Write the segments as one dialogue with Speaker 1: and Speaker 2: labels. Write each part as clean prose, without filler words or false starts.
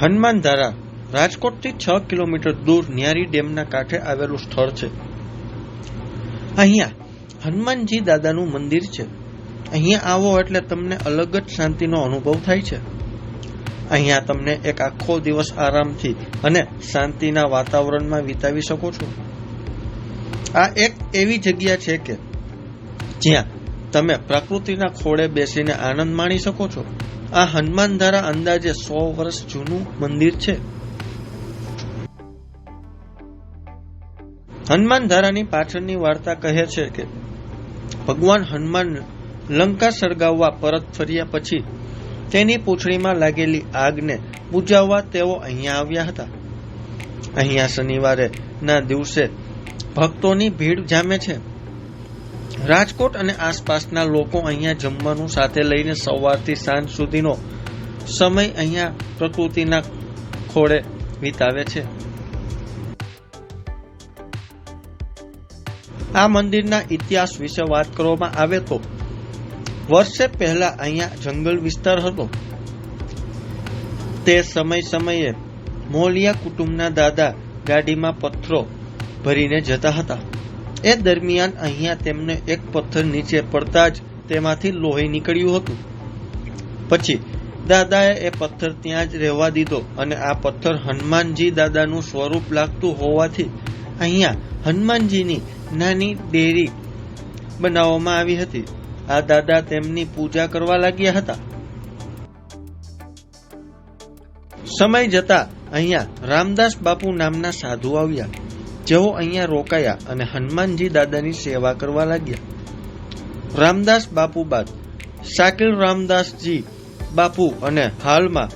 Speaker 1: હનુમાનધારા રાજકોટથી 6 કિલોમીટર દૂર ન્યારી ડેમના કાંઠે આવેલું સ્થળ છે. અહીંયા હનુમાનજી દાદાનું મંદિર છે. અહીંયા આવો એટલે તમને અલગ જ શાંતિનો અનુભવ થાય છે. અહીંયા તમને એક આખો દિવસ આરામથી અને શાંતિના વાતાવરણમાં વિતાવી શકો છો. આ એક એવી જગ્યા છે કે જ્યાં તમે પ્રકૃતિના ખોળે બેસીને આનંદ માણી શકો છો. આ હનુમાનધારા અંદાજે 100 વર્ષ જૂનું મંદિર છે. હનુમાનધારાની પાછળની વાર્તા કહે છે કે ભગવાન હનુમાન લંકા સળગાવવા પરત ફર્યા પછી તેની પૂંછડીમાં લાગેલી આગને બુઝાવવા તેઓ અહીંયા આવ્યા હતા. અહીંયા શનિવારે ના દિવસે ભક્તોની ભીડ જામે છે. રાજકોટ અને આસપાસના લોકો અહીંયા જમવાનું સાથે લઈને સવારથી સાંજ સુધીનો સમય અહીંયા પ્રકૃતિના ખોળે વિતાવે છે. આ મંદિરના ઇતિહાસ વિશે વાત કરવામાં આવે તો વર્ષે પહેલા અહીંયા જંગલ વિસ્તાર હતો. તે સમયે મોલિયા કુટુંબના દાદા ગાડીમાં પથ્થરો ભરીને જતા હતા. એ દરમિયાન અહીંયા તેમને એક પથ્થર નીચે પડતા જ તેમાંથી લોહી નીકળ્યું હતું. પછી દાદાએ એ પથ્થર ત્યાં જ રહેવા દીધો અને આ પથ્થર હનુમાનજી દાદાનું સ્વરૂપ લાગતું હોવાથી અહીંયા હનુમાનજીની નાની ડેરી બનાવવામાં આવી હતી. આ દાદા તેમની પૂજા કરવા લાગ્યા હતા. સમય જતા અહીંયા રામદાસ બાપુ નામના સાધુ આવ્યા, જેઓ અહીંયા રોકાયા અને હનુમાનજી દાદાની સેવા કરવા લાગ્યા. રામદાસ બાપુ બાદ શાકિર રામદાસજી બાપુ અને હાલમાં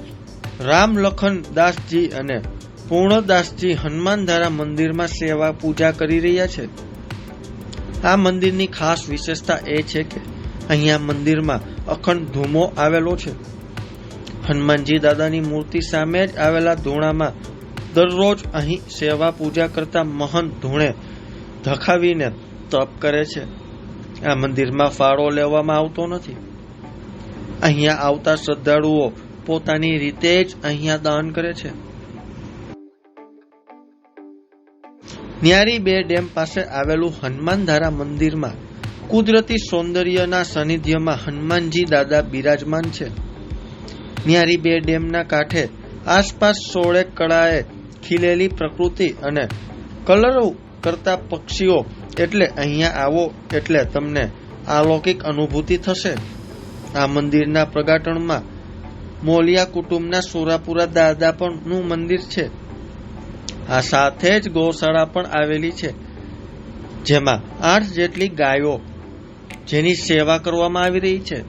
Speaker 1: રામલખન દાસજી અને પૂર્ણદાસજી હનુમાનધારા મંદિરમાં સેવા પૂજા કરી રહ્યા છે. આ મંદિરની ખાસ વિશેષતા એ છે કે અહીંયા મંદિરમાં અખંડ ધૂમો આવેલો છે. હનુમાનજી દાદાની મૂર્તિ સામે જ આવેલા ધૂણામાં દરરોજ અહીં સેવા પૂજા કરતા મહંત ધૂણે ધખાવીને તપ કરે છે. આ મંદિરમાં ફાળો લેવામાં આવતો નથી. અહીંયા આવતા શ્રદ્ધાળુઓ પોતાની રીતે જ અહીંયા દાન કરે છે. ન્યારી 2 ડેમ પાસે આવેલું હનુમાનધારા મંદિરમાં કુદરતી સૌંદર્યના સાનિધ્યમાં હનુમાનજી દાદા બિરાજમાન છે. ન્યારી 2 ડેમના કાંઠે આસપાસ 16 કળાએ ખીલેલી પ્રકૃતિ અને કલરવ કરતા પક્ષીઓ એટલે અહીંયા આવો એટલે તમને અલૌકિક અનુભૂતિ થશે. આ મંદિરના પ્રગાટણમાં મોલિયા કુટુંબના સુરાપુરા દાદા પણનું મંદિર છે. આ સાથે જ ગૌશાળા પણ આવેલી છે, જેમાં 8 જેટલી ગાયો જેની સેવા કરવામાં આવી રહી છે.